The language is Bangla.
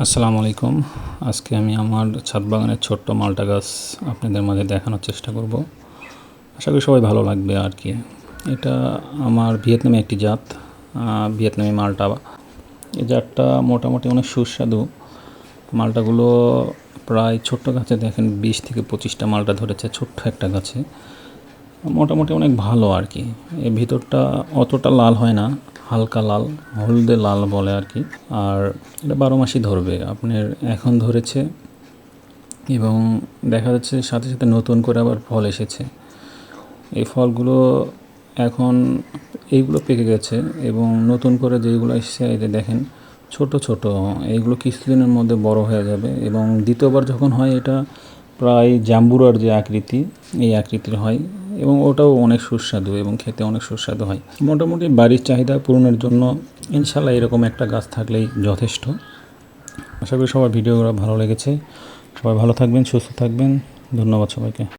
আসসালামু আলাইকুম। আজকে আমি আমার ছাদ বাগানের ছোট্ট মালটা গাছ আপনাদের মাঝে দেখানোর চেষ্টা করব। আশা করি সবাই ভালো লাগবে আর কি। এটা আমার ভিয়েতনামি একটি জাত, ভিয়েতনামি মালটা। এই জাতটা মোটামুটি অনেক সুস্বাদু। মালটাগুলো প্রায় ছোট্ট গাছে দেখেন 20 থেকে 25টা মালটা ধরেছে ছোট্ট একটা গাছে। মোটামুটি অনেক ভালো আর কি। এর ভিতরটা অতটা লাল হয় না, হালকা লাল, হলদে লাল বলে আর কি। আর এটা 12 মাসই ধরবে। আপনার এখন ধরেছে এবং দেখা যাচ্ছে সাথে সাথে নতুন করে আবার ফল এসেছে। এই ফলগুলো এখন এইগুলো পেকে গেছে এবং নতুন করে যেইগুলো এসেছে এই যে দেখেন ছোট ছোট, এইগুলো কিছুদিনের মধ্যে বড় হয়ে যাবে এবং দ্বিতীয়বার যখন হয় এটা প্রায় জাম্বুরার যে আকৃতি, এই আকৃতির হয় এবং ওটাও অনেক সুস্বাদু এবং খেতে অনেক সুস্বাদু হয়। মোটামুটি বাড়ির চাহিদা পূরণের জন্য ইনশাল্লাহ এরকম একটা গাছ থাকলেই যথেষ্ট। আশা করি সবার ভিডিওগুলো ভালো লেগেছে। সবাই ভালো থাকবেন, সুস্থ থাকবেন। ধন্যবাদ সবাইকে।